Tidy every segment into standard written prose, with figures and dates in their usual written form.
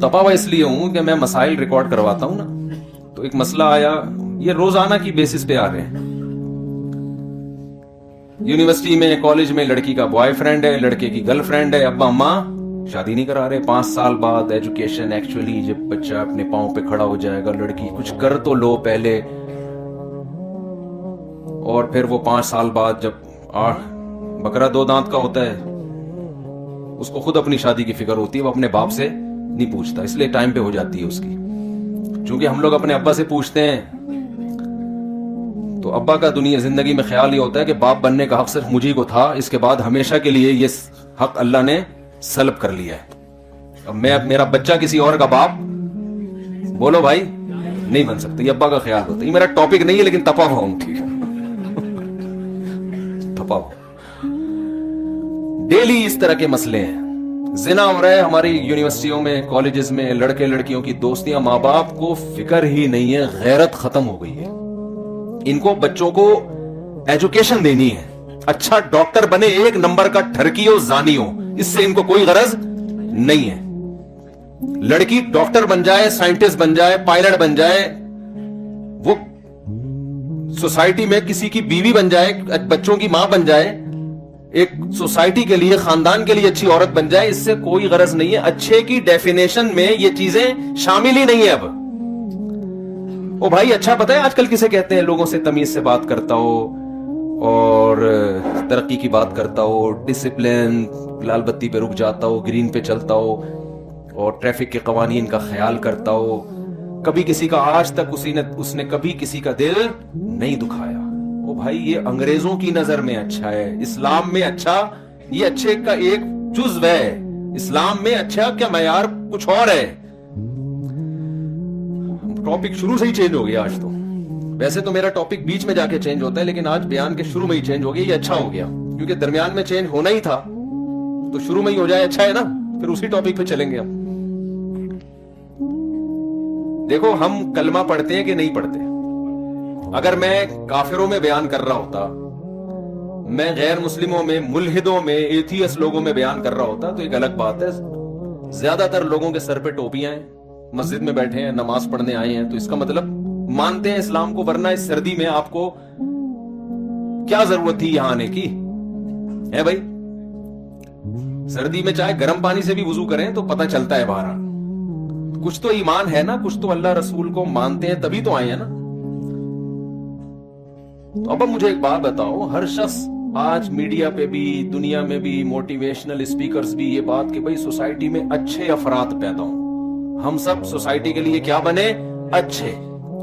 तपा हुआ इसलिए हूं कि मैं मसाइल रिकॉर्ड करवाता हूं ना, तो एक मसला आया, ये रोजाना की बेसिस पे आ रहे हैं। यूनिवर्सिटी में, कॉलेज में लड़की का बॉयफ्रेंड है, लड़के की गर्लफ्रेंड है, अब्बा अम्मा शादी नहीं करा रहे। 5 साल बाद एजुकेशन, एक्चुअली जब बच्चा अपने पांव पे खड़ा हो जाएगा, लड़की कुछ कर तो लो पहले, और फिर वो 5 साल बाद जब बकरा 2 दांत का होता है, उसको खुद अपनी शादी की फिक्र होती है, वो अपने बाप से नहीं पूछता, इसलिए टाइम पे हो जाती है उसकी। चूंकि हम लोग अपने अब्बा से पूछते हैं, तो अब्बा का दुनिया जिंदगी में ख्याल ये होता है कि बाप बनने का हक सिर्फ मुझी को था, इसके बाद हमेशा के लिए ये हक अल्लाह ने सल्ब कर लिया है। अब मेरा बच्चा किसी और का बाप, बोलो भाई, नहीं बन सकता। ये अब्बा का ख्याल होता है। ये मेरा टॉपिक नहीं है, लेकिन तपा हुआ हूं, ठीक है, तपा हुआ। डेली इस तरह के मसले हैं। जिना हो रहा है हमारी यूनिवर्सिटियों में, कॉलेजेस में, लड़के लड़कियों की दोस्तियां, माँ बाप को फिक्र ही नहीं है, गैरत खत्म हो गई है। इनको बच्चों को एजुकेशन देनी है, अच्छा डॉक्टर बने, 1 नंबर का ठरकियो जानियो, इससे इनको कोई गरज नहीं है। लड़की डॉक्टर बन जाए, साइंटिस्ट बन जाए, पायलट बन जाए, वो सोसाइटी में किसी की बीवी बन जाए, बच्चों की मां बन जाए, एक सोसाइटी के लिए, खानदान के लिए अच्छी औरत बन जाए, इससे कोई गरज नहीं है। अच्छे की डेफिनेशन में ये चीजें शामिल ही नहीं है अब। ओ भाई, अच्छा पता है आजकल किसे कहते हैं? लोगों से तमीज से बात करता हो, और तरक्की की बात करता हो, डिसिप्लिन, लाल बत्ती पे रुक जाता हो, ग्रीन पे चलता हो, और ट्रैफिक के कवानीन का ख्याल करता हो। कभी किसी का, आज तक उसने कभी किसी का दिल नहीं दुखाया। ओ भाई, ये अंग्रेजों की नजर में अच्छा है, इस्लाम में अच्छा, ये अच्छे का एक जुज़्व है। इस्लाम में अच्छा क्या मयार कुछ और है। टॉपिक शुरू से ही चेंज हो गया आज तो। वैसे तो मेरा टॉपिक बीच में जाके चेंज होता है, लेकिन आज बयान के शुरू में ही चेंज हो गया। ये अच्छा हो गया, क्योंकि दरमियान में चेंज होना ही था, तो शुरू में ही हो जाए, अच्छा है ना। फिर उसी टॉपिक पे चलेंगे हम। देखो, हम कलमा पढ़ते हैं कि नहीं पढ़ते। अगर मैं काफिरों में बयान कर रहा होता, मैं गैर मुस्लिमों में, मुल्हिदों में, एथियस लोगों में बयान कर रहा होता, तो एक अलग बात है। ज्यादातर लोगों के सर पे टोपियां हैं, मस्जिद में बैठे हैं, नमाज पढ़ने आए हैं, तो इसका मतलब मानते हैं इस्लाम को। वरना इस सर्दी में आपको क्या जरूरत थी यहां आने की, है भाई? सर्दी में चाहे गर्म पानी से भी वुजू करें तो पता चलता है बाहर। कुछ तो ईमान है ना, कुछ तो अल्लाह रसूल को मानते हैं, तभी तो आए हैं ना। तो अब मुझे एक बात बताओ, हर शख्स आज मीडिया पे भी, दुनिया में भी, मोटिवेशनल स्पीकर्स भी ये बात कि भाई सोसाइटी में अच्छे अफराद पैदा हों, हम सब सोसाइटी के लिए क्या बने, अच्छे।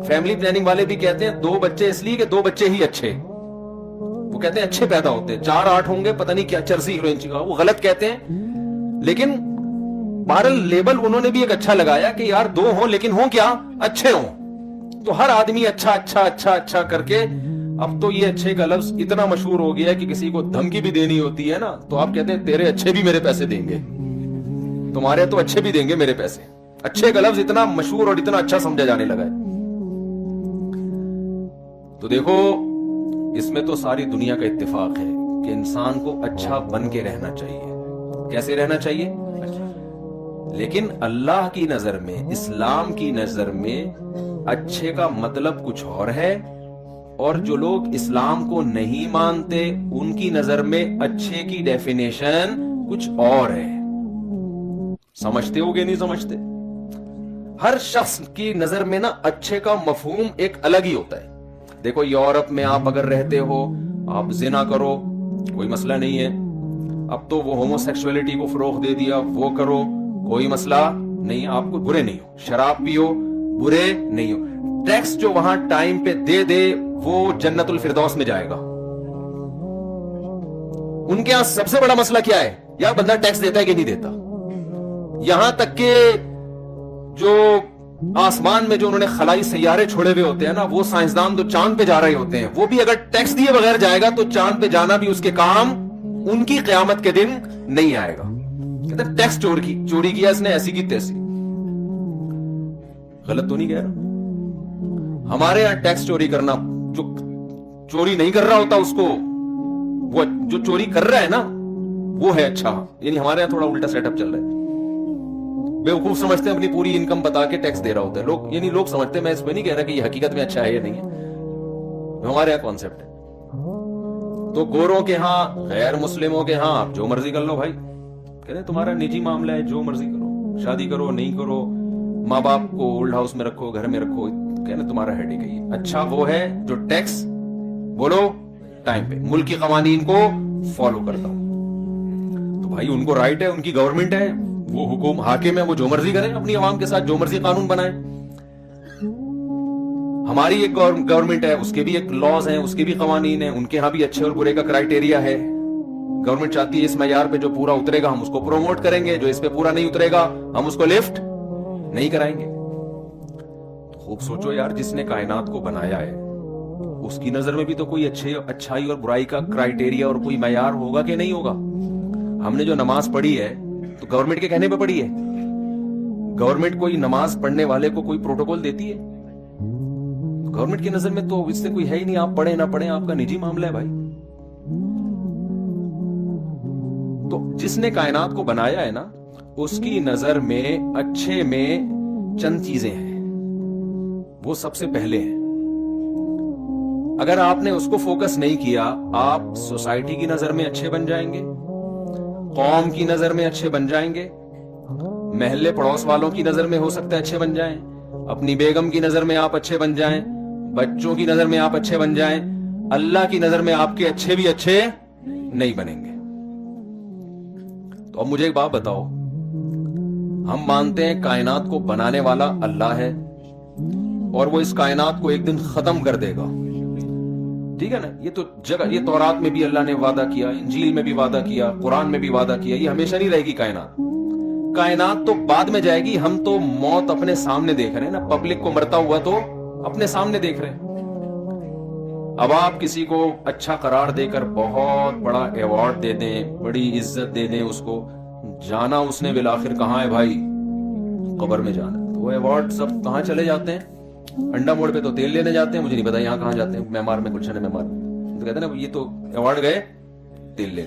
फैमिली प्लानिंग वाले भी कहते हैं 2 बच्चे इसलिए कि 2 बच्चे ही अच्छे, वो कहते हैं अच्छे पैदा होते हैं। 4-8 होंगे, पता नहीं क्या चर्सी हीरोइन का, वो गलत कहते हैं। लेकिन बहरहाल लेबल उन्होंने भी एक अच्छा लगाया कि यार 2 हो, लेकिन हो क्या, अच्छे हो। तो हर आदमी अच्छा अच्छा अच्छा अच्छा करके, अब तो ये अच्छे का लफ्ज इतना मशहूर हो गया है कि किसी को धमकी भी देनी होती है ना, तो आप कहते हैं तेरे अच्छे भी मेरे पैसे देंगे, तुम्हारे तो अच्छे भी देंगे मेरे पैसे। अच्छे का लफ्ज इतना मशहूर और इतना अच्छा समझा जाने लगा है। तो देखो, इसमें तो सारी दुनिया का इत्तेफाक है कि इंसान को अच्छा बन के रहना चाहिए। कैसे रहना चाहिए? लेकिन अल्लाह की नजर में, इस्लाम की नजर में अच्छे का मतलब कुछ और है, और जो लोग इस्लाम को नहीं मानते उनकी नजर में अच्छे की डेफिनेशन कुछ और है। समझते होगे, नहीं समझते? हर शख्स की नजर में ना अच्छे का मफहूम एक अलग ही होता है। देखो, यूरोप में आप अगर रहते हो, आप जिना करो, कोई मसला नहीं है। अब तो वो होमोसेक्सुअलिटी को फरोग दे दिया, वो करो, कोई मसला नहीं, आपको बुरे नहीं हो। शराब पियो, बुरे नहीं हो। टैक्स जो वहां टाइम पे दे वो जन्नतुल फिरदौस में जाएगा। उनके यहां सबसे बड़ा मसला क्या है? यार बंदा टैक्स देता है कि नहीं देता। यहां तक के जो आसमान में जो उन्होंने खलाई सैयारे छोड़े हुए होते हैं ना, वो साइंसदान तो चांद पे जा रहे होते हैं, वो भी अगर टैक्स दिए बगैर जाएगा तो चांद पे जाना भी उसके काम, उनकी क़यामत के दिन नहीं आएगा। कहते टैक्स चोरी किया इसने, ऐसी की तैसी। गलत तो नहीं कह रहा? हमारे यहां टैक्स चोरी करना, जो चोरी नहीं कर रहा होता उसको, वो जो चोरी कर रहा है ना, वो है अच्छा। यानी हमारे यहां थोड़ा उल्टा सेटअप चल रहा है। बेवकूफ समझते हैं, अपनी पूरी इनकम बता के टैक्स दे रहा होता है लोग, यानी लोग समझते हैं, मैं इसमें नहीं कह रहा कि ये हकीकत में अच्छा है या नहीं है, हमारे यहाँ कॉन्सेप्ट है। तो गोरों के यहाँ, गैर मुस्लिमों के यहाँ आप जो मर्जी कर लो भाई, कहते हैं तुम्हारा निजी मामला है, जो मर्जी करो, शादी करो नहीं करो, माँ बाप को ओल्ड हाउस में रखो, घर में रखो, कहना तुम्हारा हेडेक है ये। अच्छा वो है जो टैक्स बोलो टाइम पे, मुल्क के कवानीन को फॉलो करता हूं, तो भाई उनको राइट है, उनकी गवर्नमेंट है, वो हुकुम हाकिम है, वो जो मर्जी करें अपनी आवाम के साथ, जो मर्जी कानून बनाए। हमारी एक गवर्नमेंट है, उसके भी एक लॉज हैं, उसके भी कवानीन हैं, उनके यहाँ भी अच्छे और बुरे का क्राइटेरिया है। गवर्नमेंट चाहती है इस मयार पे जो पूरा उतरेगा हम उसको प्रोमोट करेंगे, जो इस पे पूरा नहीं उतरेगा हम उसको लिफ्ट नहीं कराएंगे। खूब सोचो यार, जिसने कायनात को बनाया है उसकी नजर में भी तो कोई अच्छाई और बुराई का क्राइटेरिया और कोई मयार होगा कि नहीं होगा। हमने जो नमाज पढ़ी है तो गवर्नमेंट के कहने पे पढ़ी है। गवर्नमेंट कोई नमाज पढ़ने वाले को कोई प्रोटोकॉल देती है? गवर्नमेंट की नजर में तो इससे कोई है ही नहीं, आप पढ़े ना पढ़े आपका निजी मामला है भाई। तो जिसने कायनात को बनाया है ना, उसकी नजर में अच्छे में चंद चीजें हैं, वो सबसे पहले है। अगर आपने उसको फोकस नहीं किया, आप सोसाइटी की नजर में अच्छे बन जाएंगे, कौम की नजर में अच्छे बन जाएंगे, महल्ले पड़ोस वालों की नजर में हो सकता है अच्छे बन जाएं, अपनी बेगम की नजर में आप अच्छे बन जाएं, बच्चों की नजर में आप अच्छे बन जाएं, अल्लाह की नजर में आपके अच्छे भी अच्छे नहीं बनेंगे। तो अब मुझे एक बात बताओ, हम मानते हैं कायनात को बनाने वाला अल्लाह है और वो इस कायनात को एक दिन खत्म कर देगा, ठीक है ना? ये तो जगह, ये तौरात में भी अल्लाह ने वादा किया, इंजील में भी वादा किया, कुरान में भी वादा किया, ये हमेशा नहीं रहेगी कायनात। कायनात तो बाद में जाएगी, हम तो मौत अपने सामने देख रहे हैं ना, पब्लिक को मरता हुआ तो अपने सामने देख रहे हैं। अब आप किसी को अच्छा करार देकर बहुत बड़ा अवार्ड दे दें, बड़ी इज्जत दे दें उसको, जाना उसने बिल आखिर कहां है भाई? कब्र में जाना। तो वो अवार्ड सब कहां चले जाते हैं? अंडा मोड़ पे तो तेल लेने जाते हैं, मुझे नहीं पता यहाँ कहां जाते हैं, मेमार में, गुलशन मेमार में, तो कहते हैं ना ये तो अवार्ड गए तेल ले।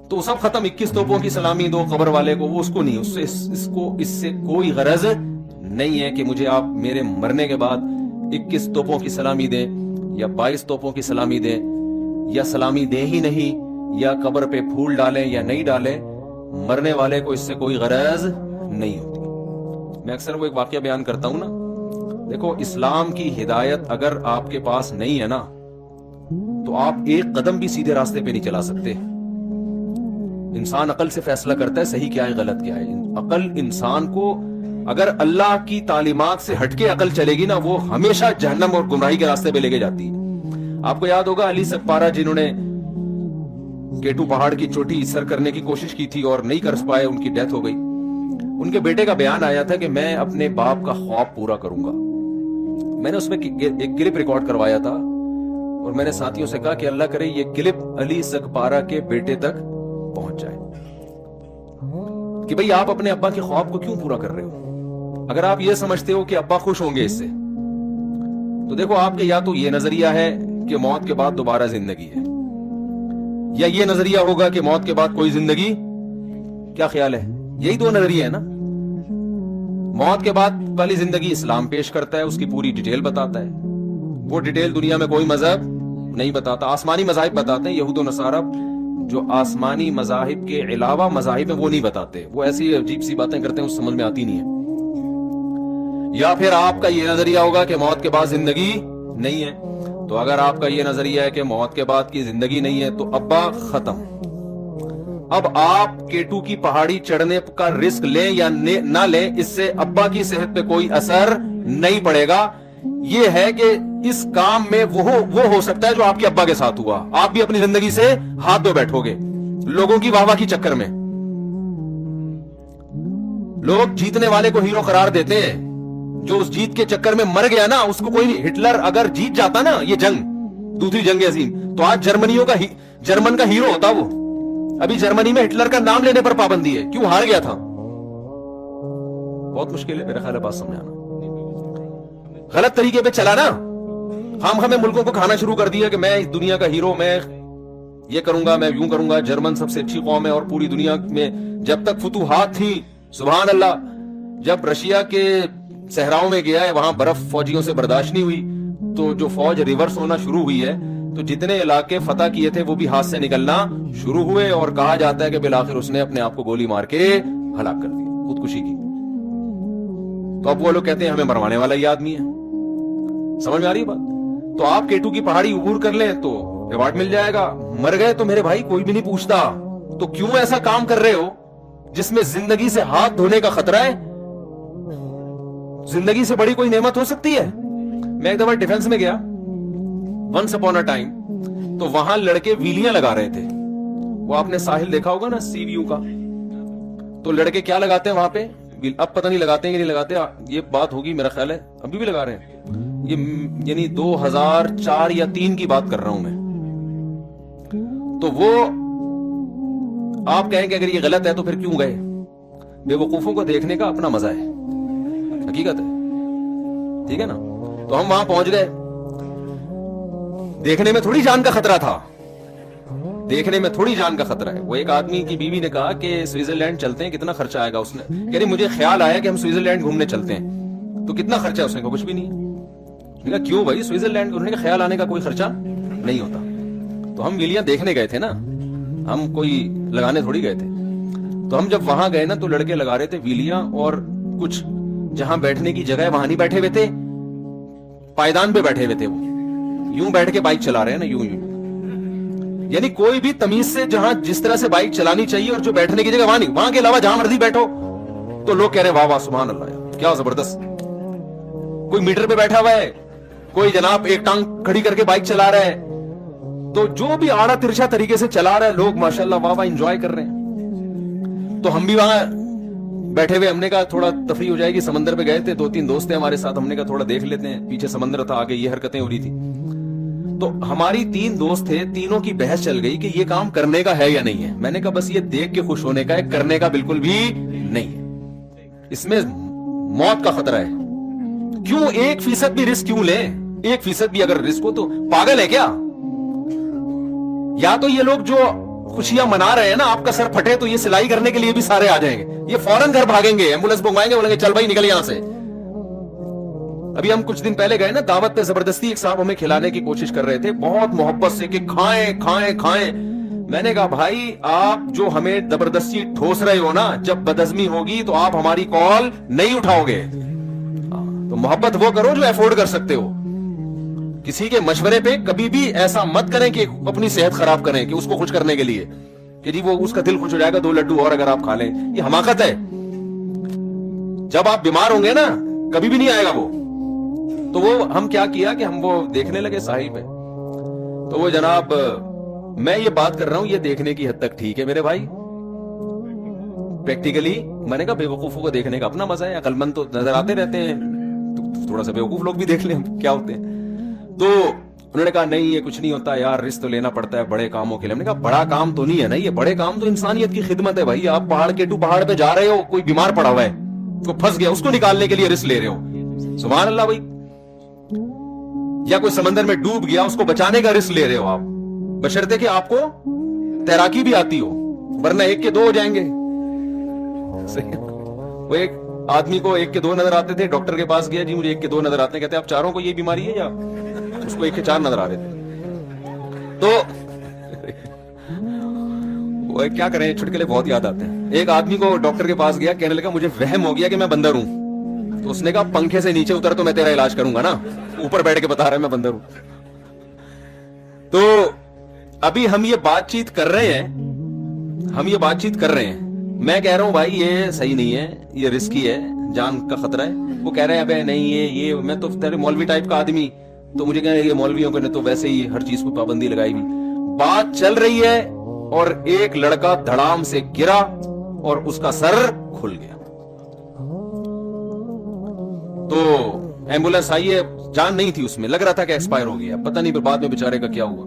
तो सब खत्म, 21 तोपों की सलामी दो कब्र वाले को, वो उसको नहीं, उससे इससे कोई गरज नहीं है कि मुझे आप मेरे मरने के बाद 21 तोपों की सलामी दें या 22 तोपों की सलामी दें, या सलामी दें ही नहीं, या कब्र पे फूल डालें या नहीं डालें, मरने वाले को इससे कोई गरज नहीं होती। मैं अक्सर वो एक वाकया बयान करता हूं ना, देखो इस्लाम की हिदायत अगर आपके पास नहीं है ना, तो आप एक कदम भी सीधे रास्ते पे नहीं चला सकते। इंसान अकल से फैसला करता है सही क्या है गलत क्या है। अकल इंसान को, अगर अल्लाह की तालीमात से हटके अकल चलेगी ना, वो हमेशा जहन्नम और गुमराही के रास्ते पे लेके जाती है। आपको याद होगा अली सकपारा, जिन्होंने केटू पहाड़ की चोटी सर करने की कोशिश की थी और नहीं कर पाए, उनकी डेथ हो गई। उनके बेटे का बयान आया था कि मैं अपने बाप का ख्वाब पूरा करूंगा। मैंने उसमें एक क्लिप रिकॉर्ड करवाया था और मैंने साथियों से कहा कि अल्लाह करे ये क्लिप अली सकपारा के बेटे तक पहुंच जाए कि भाई आप अपने अब्बा के ख्वाब को क्यों पूरा कर रहे हो। अगर आप ये समझते हो कि अब्बा खुश होंगे इससे, तो देखो आपके या तो ये नजरिया है कि मौत के बाद दोबारा जिंदगी है, या ये नजरिया होगा कि मौत के बाद कोई जिंदगी। क्या ख्याल है? यही दो नजरिया है ना। मौत के बाद वाली जिंदगी इस्लाम पेश करता है, उसकी पूरी डिटेल बताता है। वो डिटेल दुनिया में कोई मजहब नहीं बताता, आसमानी मजाहिब बताते हैं। यहूद और नसारा जो आसमानी मजाहिब के अलावा मजाहिब है वो नहीं बताते, वो ऐसी अजीब सी बातें करते हैं, उस समझ में आती नहीं है। या फिर आपका ये नजरिया होगा कि मौत के बाद जिंदगी नहीं है। तो अगर आपका ये नजरिया है कि मौत के बाद की जिंदगी नहीं है, तो अब्बा खत्म। अब आप केटू की पहाड़ी चढ़ने का रिस्क लें या ना लें, इससे अब्बा की सेहत पे कोई असर नहीं पड़ेगा। ये है कि इस काम में वो हो सकता है जो आपके अब्बा के साथ हुआ। आप भी अपनी जिंदगी से हाथ धो बैठोगे लोगों की वाहवाही के चक्कर में। लोग जीतने वाले को हीरो करार देते हैं, जो उस जीत के चक्कर में मर गया ना उसको कोई नहीं। हिटलर अगर जीत जाता ना ये जंग, दूसरी जंग अजीम, तो आज जर्मन का हीरो होता वो। अभी जर्मनी में हिटलर का नाम लेने पर पाबंदी है, क्यों? हार गया था। बहुत मुश्किल है मेरा ख्याल है बात समझाना। गलत तरीके पे चला ना, हम हमें मुल्कों को खाना शुरू कर दिया कि मैं इस दुनिया का हीरो, मैं یہ کروں گا, میں یوں کروں گا, جرمن سب سے اچھی قوم ہے اور پوری دنیا میں جب تک فتوحات تھی, سبحان اللہ, جب رشیا کے صحراؤں میں گیا ہے وہاں برف فوجیوں سے برداشت نہیں ہوئی, تو جو فوج ریورس ہونا شروع ہوئی ہے تو جتنے علاقے فتح کیے تھے وہ بھی ہاتھ سے نکلنا شروع ہوئے, اور کہا جاتا ہے کہ بالآخر اس نے اپنے آپ کو گولی مار کے ہلاک کر دیا, خودکشی کی. تو اب وہ لوگ کہتے ہیں ہمیں مروانے والا یہ آدمی ہے. سمجھ میں آ رہی ہے بات؟ تو آپ K2 کی پہاڑی عبور کر لیں تو ریوارڈ مل جائے گا. مر گئے تو میرے بھائی کوئی بھی نہیں پوچھتا, تو کیوں ایسا کام کر رہے ہو جس میں زندگی سے ہاتھ دھونے کا خطرہ ہے؟ زندگی سے بڑی کوئی نعمت ہو سکتی ہے؟ میں ایک دفعہ ڈیفنس میں گیا, ونس اپون اے ٹائم, تو وہاں لڑکے ویلیاں لگا رہے تھے. وہ آپ نے ساحل دیکھا ہوگا نا, سی ویو کا, تو لڑکے کیا لگاتے ہیں وہاں پہ, اب پتہ نہیں لگاتے ہیں کہ نہیں لگاتے, یہ بات ہوگی میرا خیال ہے ابھی بھی لگا رہے ہیں. یہ یعنی 2004 یا 3 کی بات کر رہا ہوں میں. تو وہ آپ کہیں کہ اگر یہ غلط ہے تو پھر کیوں گئے؟ بے وقوفوں کو دیکھنے کا اپنا مزہ ہے, حقیقت ہے, ٹھیک ہے نا. تو ہم وہاں پہنچ گئے, دیکھنے میں تھوڑی جان کا خطرہ تھا, دیکھنے میں تھوڑی جان کا خطرہ ہے. وہ ایک آدمی کی بیوی نے کہا کہ سوئٹزرلینڈ چلتے ہیں, کتنا خرچہ آئے گا؟ اس نے کہہ رہی مجھے خیال آیا کہ ہم سوئٹزرلینڈ گھومنے چلتے ہیں, تو کتنا خرچہ ہے؟ اس نے کہا کچھ بھی نہیں. کہا کیوں بھائی سوئٹزرلینڈ؟ انہوں نے کہا خیال آنے کا کوئی خرچہ نہیں ہوتا. تو ہم ویلیاں دیکھنے گئے تھے نا, ہم کوئی لگانے تھوڑی گئے تھے. تو ہم جب وہاں گئے نا تو لڑکے لگا رہے تھے ویلیاں, اور کچھ جہاں بیٹھنے کی جگہ ہے وہاں نہیں بیٹھے ہوئے تھے, پائیدان پہ بیٹھے ہوئے تھے. وہ یوں بیٹھ کے بائک چلا رہے ہیں نا, یوں یوں. یعنی کوئی بھی تمیز سے جہاں جس طرح سے بائک چلانی چاہیے اور جو بیٹھنے کی جگہ وہاں نہیں, وہاں کے علاوہ جہاں مرضی بیٹھو. تو لوگ کہہ رہے ہیں واہ واہ سبحان اللہ, کیا زبردست. کوئی میٹر پہ بیٹھا ہوا ہے, کوئی جناب ایک ٹانگ کھڑی کر کے بائک چلا رہا ہے, تو جو بھی آڑا ترچھا طریقے سے چلا رہا ہے لوگ ماشاءاللہ واہ واہ انجوائے کر رہے ہیں. تو ہم بھی وہاں بیٹھے ہوئے, ہم نے کہا تھوڑا تفریح ہو جائے گی. سمندر پہ گئے تھے, 2-3 دوست تھے ہمارے ساتھ, ہم نے کہا تھوڑا دیکھ لیتے ہیں, پیچھے سمندر تھا, آگے یہ حرکتیں ہو رہی تھی. تو ہماری 3 دوست تھے, تینوں کی بحث چل گئی کہ یہ کام کرنے کا ہے یا نہیں ہے. میں نے کہا بس یہ دیکھ کے خوش ہونے کا ہے, کرنے کا بالکل بھی نہیں ہے, اس میں موت کا خطرہ ہے. کیوں 1% بھی رسک کیوں لیں؟ 1% بھی اگر رسک ہو تو پاگل ہے کیا؟ یا تو یہ لوگ جو خوشیاں منا رہے ہیں نا, آپ کا سر پھٹے تو یہ سلائی کرنے کے لیے بھی سارے آ جائیں گے, یہ فوراً گھر بھاگیں گے, ایمبولینس منگوائیں گے, بولیں گے چل بھائی نکل یہاں سے. ابھی ہم کچھ دن پہلے گئے نا دعوت پہ, زبردستی ایک صاحب ہمیں کھلانے کی کوشش کر رہے تھے بہت محبت سے کہ کھائیں کھائیں کھائیں. میں نے کہا بھائی آپ جو ہمیں زبردستی ٹھوس رہے ہو نا, جب بدہضمی ہوگی تو آپ ہماری کال نہیں اٹھاؤ گے. تو محبت وہ کرو جو افورڈ کر سکتے ہو. کسی کے مشورے پہ کبھی بھی ایسا مت کریں کہ اپنی صحت خراب کریں کہ اس کو خوش کرنے کے لیے کہ جی وہ اس کا دل خوش ہو جائے گا 2 لڈو اور اگر آپ کھا لیں. یہ حماقت ہے. جب آپ بیمار ہوں گے نا کبھی بھی نہیں آئے گا وہ. تو وہ ہم کیا کیا کہ ہم وہ دیکھنے لگے ساحل پہ. تو وہ جناب, میں یہ بات کر رہا ہوں یہ دیکھنے کی حد تک ٹھیک ہے میرے بھائی, پریکٹیکلی میں نے کہا بے وقوفوں کو دیکھنے کا اپنا مزہ ہے. عقل مند تو نظر آتے رہتے ہیں, تو تھوڑا سا بے وقوف لوگ بھی دیکھ لیں کیا ہوتے ہیں. تو انہوں نے کہا نہیں یہ کچھ نہیں ہوتا یار, رسک تو لینا پڑتا ہے بڑے کاموں کے لیے. ہم نے کہا بڑا کام تو نہیں ہے نا, یہ بڑے کام تو انسانیت کی خدمت ہے بھائی. آپ پہاڑ کے پہاڑ پہ جا رہے ہو, کوئی بیمار پڑا ہوا ہے, وہ پھنس گیا, اس کو نکالنے کے لیے رسک لے رہے ہو, سبحان اللہ بھائی. یا کوئی سمندر میں ڈوب گیا, اس کو بچانے کا رسک لے رہے ہو آپ, بشرطے کہ آپ کو تیراکی بھی آتی ہو, ورنہ 1 کے 2 ہو جائیں گے. وہ ایک آدمی کو 1 کے 2 نظر آتے تھے, ڈاکٹر کے پاس گیا, جی مجھے 1 کے 2 نظر آتے ہیں. کہتے ہیں آپ چاروں کو یہ بیماری ہے, یا اس کو 1 کے 4 نظر آ رہے تھے. تو وہ کیا کریں, چٹکلے بہت یاد آتے ہیں. ایک آدمی کو ڈاکٹر کے پاس گیا, کہنے لگا مجھے وہم ہو گیا کہ میں بندر ہوں. تو اس نے کہا پنکھے سے نیچے اتر تو میں تیرا علاج کروں گا نا, اوپر بیٹھ کے بتا رہا ہے میں بندر ہوں. تو ابھی ہم یہ بات چیت کر رہے ہیں, میں کہہ رہا ہوں بھائی یہ صحیح نہیں ہے, یہ رسکی ہے, جان کا خطرہ ہے. وہ کہہ رہے ہیں ابے نہیں یہ میں تو تیرے مولوی ٹائپ کا آدمی, تو مجھے کہہ رہے ہیں یہ مولویوں کو نے تو ویسے ہی ہر چیز کو پابندی لگائی ہوئی. بات چل رہی ہے اور ایک لڑکا دھڑام سے گرا اور اس کا سر کھل گیا. تو ایمبولینس آئی ہے, جان نہیں تھی اس میں, لگ رہا تھا کہ ایکسپائر ہو گیا, پتہ نہیں پھر بعد میں بیچارے کا کیا ہوا.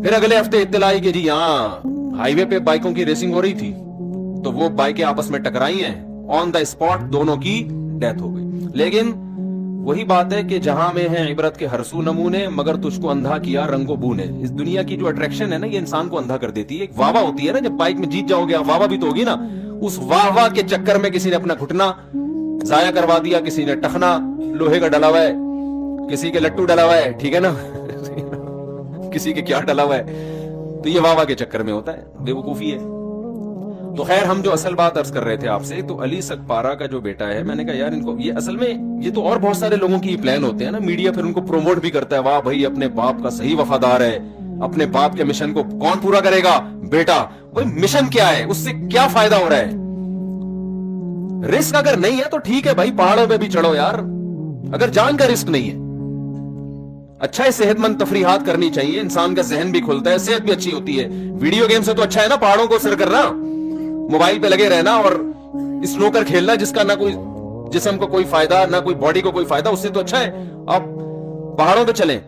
پھر اگلے ہفتے اطلاع آئی کہ جی یہاں ہائی وے پہ بائکوں کی ریسنگ ہو رہی تھی, تو وہ بائکیں آپس میں ٹکرائی ہیں, آن دا اسپاٹ دونوں کی ڈیتھ ہو گئی. لیکن وہی بات ہے کہ جہاں میں ہے عبرت کے ہر سو نمونے، مگر تجھ کو اندھا کیا رنگ و بو نے. اس دنیا کی جو اٹریکشن ہے نا، یہ انسان کو اندھا کر دیتی ہے. ایک واہ واہ ہوتی ہے نا، جب بائک میں جیت جاؤ گے واہ واہ بھی تو ہوگی نا. اس واہ واہ کے چکر میں کسی نے اپنا گھٹنا ضائع کروا دیا، کسی نے ٹخنا لوہے کا ڈلا ہوا ہے، کسی کے لٹو ڈلا ہوا ہے، ٹھیک ہے نا، کسی کے کیا ڈلا ہوا ہے. تو یہ واہ واہ کے چکر میں ہوتا ہے، بے وقوفی ہے. تو خیر، ہم جو اصل بات عرض کر رہے تھے آپ سے، تو علی سکپارا کا جو بیٹا ہے، میں نے کہا یار ان کو، یہ اصل میں یہ تو اور بہت سارے لوگوں کی یہ پلان ہوتے ہیں نا، میڈیا پھر ان کو پروموٹ بھی کرتا ہے، واہ بھائی اپنے باپ کا صحیح وفادار ہے، اپنے باپ کے مشن کو کون پورا کرے گا؟ بیٹا. بھائی مشن کیا ہے؟ اس سے کیا فائدہ ہو رہا ہے؟ رسک اگر نہیں ہے تو ٹھیک ہے بھائی، پہاڑوں پہ بھی چڑھو یار، اگر جان کا رسک نہیں ہے. اچھا ہے، صحت مند تفریحات کرنی چاہیے، انسان کا ذہن بھی کھلتا ہے، صحت بھی اچھی ہوتی ہے. ویڈیو گیم سے تو اچھا ہے نا پہاڑوں کو سر کرنا، موبائل پہ لگے رہنا اور سنوکر کھیلنا، جس کا نہ کوئی جسم کو کوئی فائدہ، نہ کوئی باڈی کو کوئی فائدہ، اس سے تو اچھا ہے آپ پہاڑوں پہ چلیں.